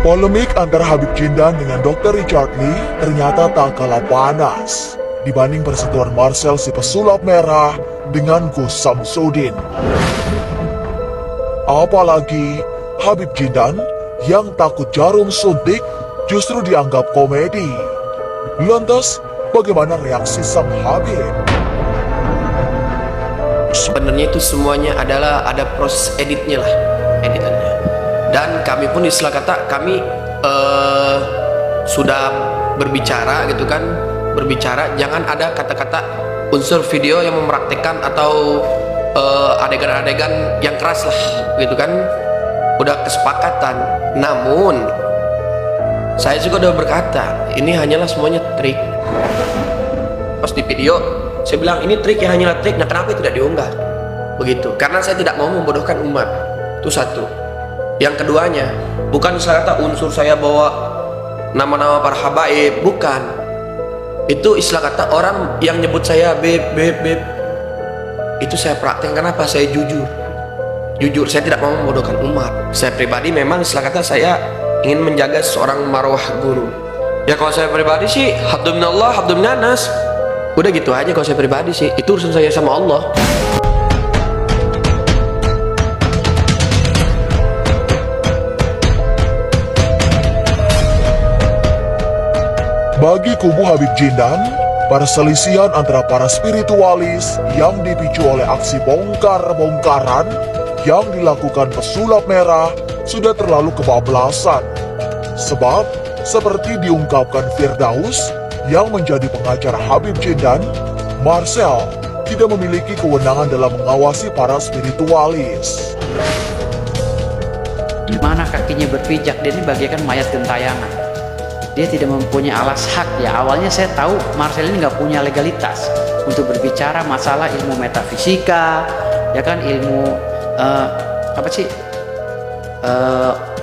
Polemik antara Habib Jindan dengan Dr. Richard Lee ternyata tak kalah panas dibanding perseteruan Marcel si pesulap merah dengan Gus Samsudin. Apalagi Habib Jindan yang takut jarum suntik justru dianggap komedi. Lantas, bagaimana reaksi sang Habib? Sebenarnya itu semuanya adalah ada proses editnya lah, editannya. Dan kami pun istilah kata kami sudah berbicara gitu kan, berbicara jangan ada kata-kata unsur video yang mempraktekkan atau adegan-adegan yang keras lah gitu kan. Udah kesepakatan. Namun saya juga udah berkata ini hanyalah semuanya trik. Pas di video saya bilang ini trik ya, hanyalah trik. Nah kenapa tidak diunggah begitu? Karena saya tidak mau membodohkan umat, itu satu. Yang keduanya, bukan saya kata unsur saya bawa nama-nama para habaib, bukan. Itu istilah kata orang yang nyebut saya beb. Itu saya praktekkan. Kenapa? Saya jujur, saya tidak mau membodohkan umat. Saya pribadi memang istilah kata saya ingin menjaga seorang marwah guru. Ya kalau saya pribadi sih habdu minallah, habdu minanas. Udah gitu aja kalau saya pribadi sih. Itu urusan saya sama Allah. Bagi kubu Habib Jindan, perselisihan antara para spiritualis yang dipicu oleh aksi bongkar-bongkaran yang dilakukan pesulap merah sudah terlalu kebablasan. Sebab, seperti diungkapkan Firdaus yang menjadi pengacara Habib Jindan, Marcel tidak memiliki kewenangan dalam mengawasi para spiritualis. Di mana kakinya berpijak, dia ini bagaikan mayat gentayangan. Dia tidak mempunyai alas hak. Ya awalnya saya tahu Marcel ini nggak punya legalitas untuk berbicara masalah ilmu metafisika, ya kan, ilmu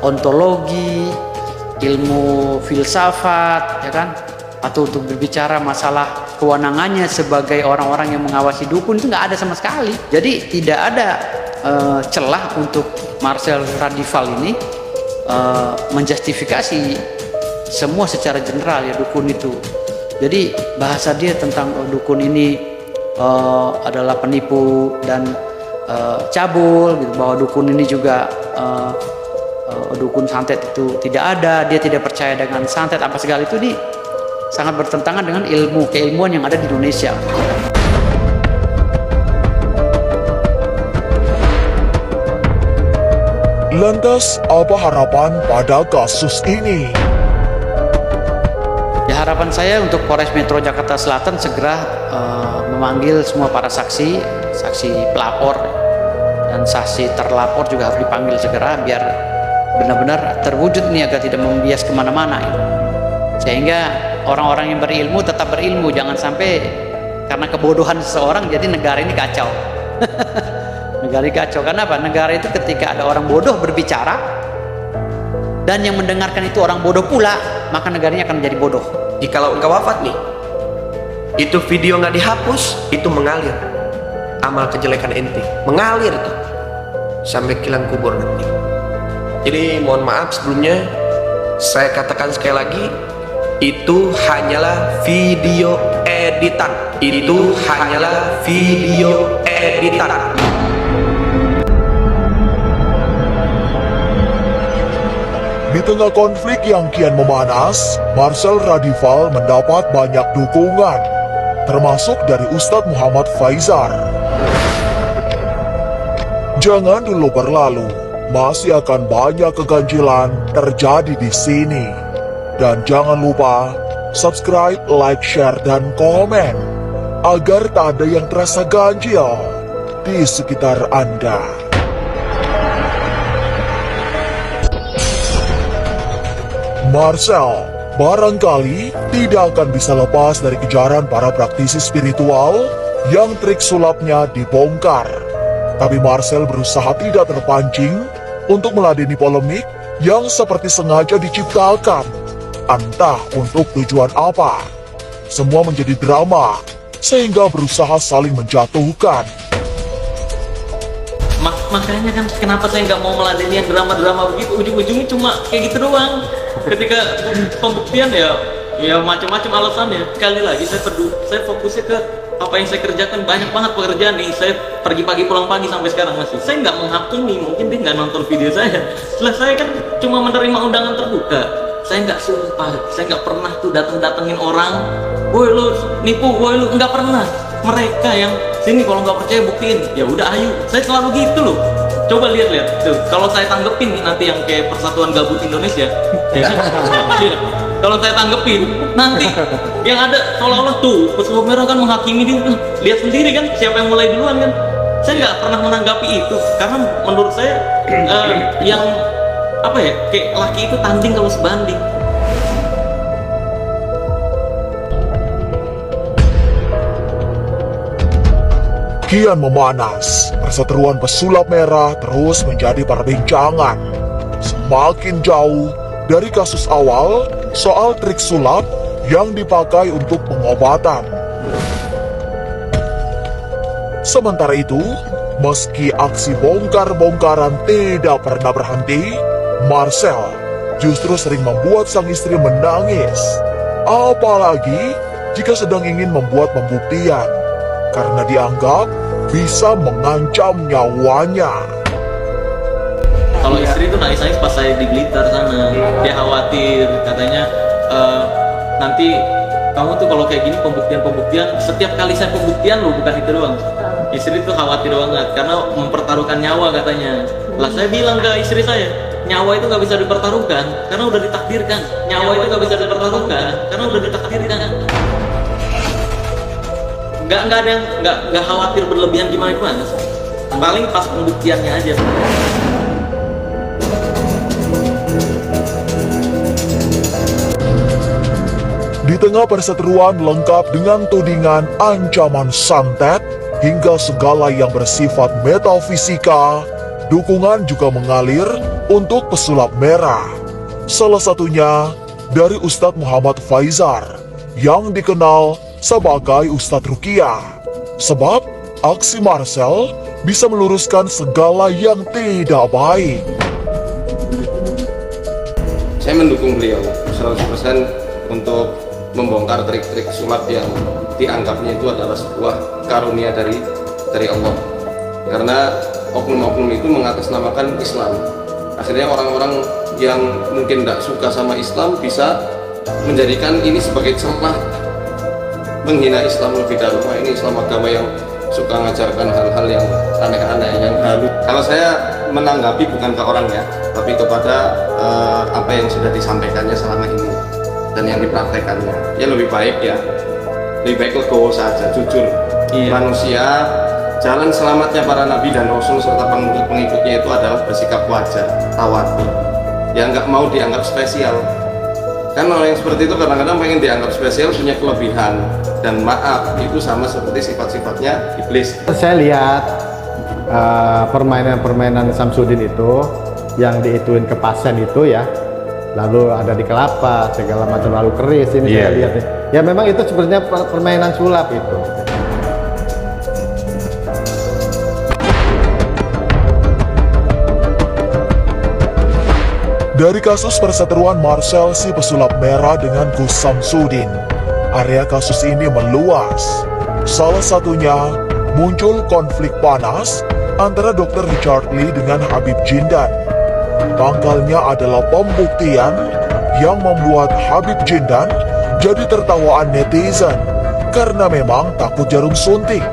ontologi, ilmu filsafat, ya kan, atau untuk berbicara masalah kewenangannya sebagai orang-orang yang mengawasi dukun, itu nggak ada sama sekali. Jadi tidak ada celah untuk Marcel Radival ini menjustifikasi semua secara general ya dukun itu. Jadi bahasa dia tentang dukun ini adalah penipu dan cabul gitu, bahwa dukun ini juga dukun santet itu tidak ada, dia tidak percaya dengan santet apa segala itu, ini sangat bertentangan dengan keilmuan yang ada di Indonesia. Lantas, apa harapan pada kasus ini? Ya, harapan saya untuk Polres Metro Jakarta Selatan segera memanggil semua para saksi pelapor dan saksi terlapor juga harus dipanggil segera biar benar-benar terwujud nih, agar tidak membias kemana-mana gitu. Sehingga orang-orang yang berilmu tetap berilmu, jangan sampai karena kebodohan seseorang jadi negara ini kacau. Negara ini kacau. Karena apa? Negara itu ketika ada orang bodoh berbicara dan yang mendengarkan itu orang bodoh pula, maka negaranya akan menjadi bodoh. Jikalau engkau wafat nih, itu video nggak dihapus, itu mengalir amal kejelekan ente, mengalir tuh sampai kilang kubur nanti. Jadi mohon maaf sebelumnya, saya katakan sekali lagi, itu hanyalah video editan. Itu hanyalah video editan. Di tengah konflik yang kian memanas, Marcel Radival mendapat banyak dukungan, termasuk dari Ustadz Muhammad Faizar. Jangan dulu berlalu, masih akan banyak keganjilan terjadi di sini. Dan jangan lupa subscribe, like, share, dan komen, agar tak ada yang terasa ganjil di sekitar Anda. Marcel barangkali tidak akan bisa lepas dari kejaran para praktisi spiritual yang trik sulapnya dibongkar. Tapi Marcel berusaha tidak terpancing untuk meladeni polemik yang seperti sengaja diciptakan. Entah untuk tujuan apa. Semua menjadi drama, sehingga berusaha saling menjatuhkan. Makanya kan kenapa saya nggak mau meladeni yang drama-drama begitu, ujung-ujungnya cuma kayak gitu doang. Ketika pembuktian ya macam-macam alasannya. Sekali lagi saya fokusnya ke apa yang saya kerjakan, banyak banget pekerjaan nih. Saya pergi pagi pulang pagi sampai sekarang masih. Saya nggak menghakimi, mungkin dia nggak nonton video saya. Setelah saya kan cuma menerima undangan terbuka. Saya nggak sumpah, saya nggak pernah tuh datengin orang, woi lu nipu, woi lu, nggak pernah. Mereka yang sini kalau nggak percaya buktiin, ya udah ayo. Saya selalu gitu loh. Coba lihat tuh, kalau saya tanggepin nih nanti yang kayak Persatuan Gabut Indonesia, ya kan? Iya. Kalau saya tanggepin nanti yang ada seolah-olah tuh Pesulap Merah kan menghakimi dia, lihat sendiri kan siapa yang mulai duluan kan. Saya nggak pernah menanggapi itu karena menurut saya yang apa ya, kayak laki itu tanding kalau sebanding. Kian memanas, perseteruan pesulap merah terus menjadi perbincangan. Semakin jauh dari kasus awal soal trik sulap yang dipakai untuk pengobatan. Sementara itu, meski aksi bongkar-bongkaran tidak pernah berhenti, Marcel justru sering membuat sang istri menangis. Apalagi jika sedang ingin membuat pembuktian, karena dianggap bisa mengancam nyawanya. Kalau istri itu nangis-nangis pas saya di Blitar sana, dia khawatir, katanya nanti kamu tuh kalau kayak gini pembuktian, setiap kali saya pembuktian loh, bukan itu doang. Istri tuh khawatir banget karena mempertaruhkan nyawa katanya. Lah saya bilang ke istri saya, nyawa itu nggak bisa dipertaruhkan karena udah ditakdirkan. Nyawa itu nggak bisa dipertaruhkan karena udah ditakdirkan. Nggak ada yang nggak khawatir berlebihan gimana sih. Paling pas pembuktiannya aja. Di tengah perseteruan lengkap dengan tudingan ancaman santet hingga segala yang bersifat metafisika, dukungan juga mengalir untuk pesulap merah. Salah satunya dari Ustadz Muhammad Faizar yang dikenal sebagai Ustadz Ruqyah. Sebab aksi Marcel bisa meluruskan segala yang tidak baik. Saya mendukung beliau 100% untuk membongkar trik-trik sulap yang dianggapnya itu adalah sebuah karunia dari Allah. Karena oknum-oknum itu mengatasnamakan Islam. Akhirnya orang-orang yang mungkin tidak suka sama Islam bisa menjadikan ini sebagai celah menghina Islam lebih dahulu. Ini Islam agama yang suka mengajarkan hal-hal yang aneh-aneh, yang halus. Kalau saya menanggapi bukan ke orangnya, tapi kepada apa yang sudah disampaikannya selama ini dan yang dipraktekannya. Ya lebih baik legowo saja, jujur. Manusia, jalan selamatnya para nabi dan rasul serta pengikutnya itu adalah bersikap wajar, tawadhu. Ya nggak mau dianggap spesial. Kan orang yang seperti itu kadang-kadang pengen dianggap spesial, punya kelebihan, dan maaf itu sama seperti sifat-sifatnya iblis. Saya lihat permainan-permainan Samsudin itu yang diituin ke pasien itu ya, lalu ada di kelapa segala macam, lalu keris ini saya lihat nih. Ya memang itu sebenarnya permainan sulap itu. Dari kasus perseteruan Marcel si pesulap merah dengan Gus Samsudin, area kasus ini meluas. Salah satunya muncul konflik panas antara Dr. Richard Lee dengan Habib Jindan. Pangkalnya adalah pembuktian yang membuat Habib Jindan jadi tertawaan netizen karena memang takut jarum suntik.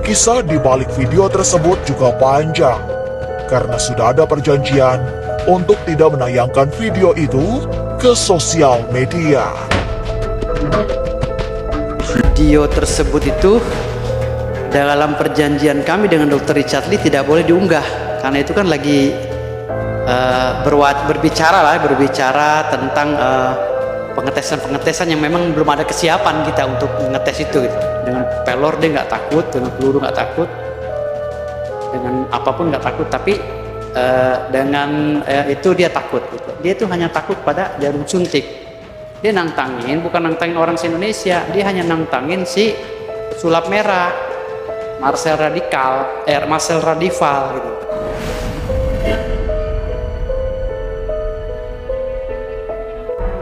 Kisah di balik video tersebut juga panjang, karena sudah ada perjanjian untuk tidak menayangkan video itu ke sosial media. Video tersebut itu dalam perjanjian kami dengan Dr. Richard Lee tidak boleh diunggah, karena itu kan lagi berbicara tentang pengetesan yang memang belum ada kesiapan kita untuk mengetes itu gitu. Dengan pelor dia nggak takut, dengan peluru nggak takut, dengan apapun nggak takut, tapi dengan itu dia takut gitu. Dia itu hanya takut pada jarum suntik. Dia bukan nantangin orang se-Indonesia, dia hanya nantangin si sulap merah. Marcel Radival gitu.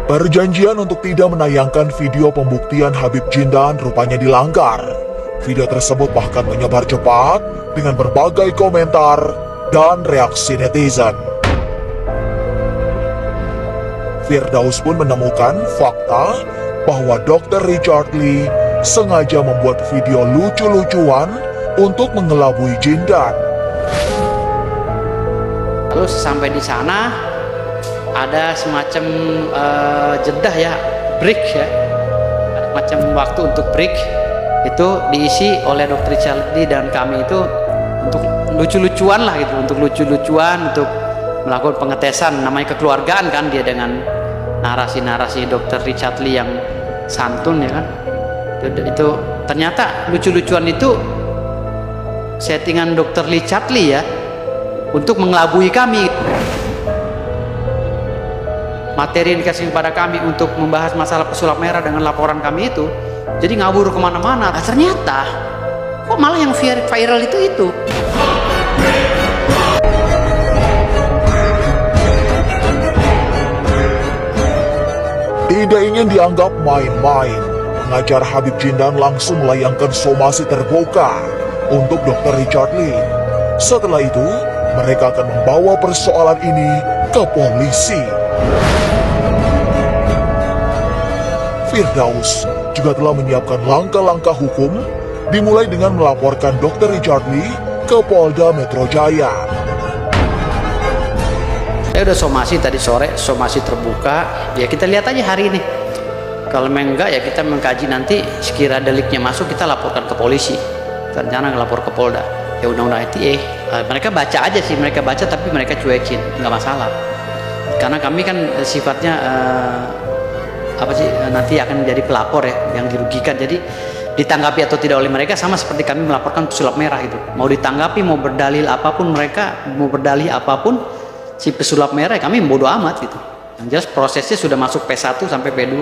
Perjanjian untuk tidak menayangkan video pembuktian Habib Jindan rupanya dilanggar. Video tersebut bahkan menyebar cepat dengan berbagai komentar dan reaksi netizen. Firdaus pun menemukan fakta bahwa Dr. Richard Lee sengaja membuat video lucu-lucuan untuk mengelabui Jindan. Lalu sampai di sana ada semacam jedah ya, break ya, ada semacam waktu untuk break. Itu diisi oleh Dr. Richard Lee dan kami itu untuk lucu-lucuan lah gitu, untuk lucu-lucuan, untuk melakukan pengetesan, namanya kekeluargaan kan dia dengan narasi-narasi Dr. Richard Lee yang santun ya kan. Itu ternyata lucu-lucuan itu settingan Dr. Richard Lee ya untuk mengelabui kami. Materi yang dikasih kepada kami untuk membahas masalah pesulap merah dengan laporan kami itu jadi ngabur kemana-mana. Nah, ternyata kok malah yang viral itu. Tidak ingin dianggap main-main, pengacara Habib Jindan langsung melayangkan somasi terbuka untuk Dr. Richard Lee. Setelah itu, mereka akan membawa persoalan ini ke polisi. Firdaus juga telah menyiapkan langkah-langkah hukum, dimulai dengan melaporkan Dr. Richard Lee ke Polda Metro Jaya. Saya udah somasi tadi sore, somasi terbuka. Ya kita lihat aja hari ini. Kalau memang enggak ya kita mengkaji nanti sekira deliknya masuk kita laporkan ke polisi. Rencana ngelapor ke Polda. Ya undang-undang ITE. Mereka baca aja sih, mereka baca tapi mereka cuekin, nggak masalah. Karena kami kan sifatnya nanti akan menjadi pelapor ya yang dirugikan. Jadi ditanggapi atau tidak oleh mereka sama seperti kami melaporkan pesulap merah itu. Mau ditanggapi, mau berdalil apapun mereka, mau berdalih apapun si pesulap merah kami bodoh amat gitu. Yang jelas prosesnya sudah masuk P1 sampai P2.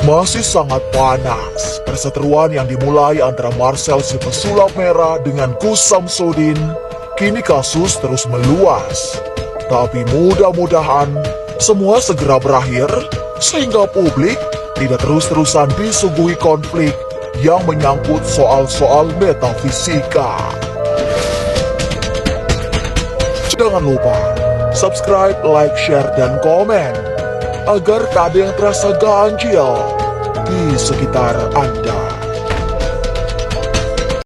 Masih sangat panas perseteruan yang dimulai antara Marcel si pesulap merah dengan Gus Samsudin. Kini kasus terus meluas. Tapi mudah-mudahan semua segera berakhir sehingga publik tidak terus-terusan disuguhi konflik yang menyangkut soal-soal metafisika. Jangan lupa subscribe, like, share, dan komen agar tak ada yang terasa ganjil di sekitar Anda.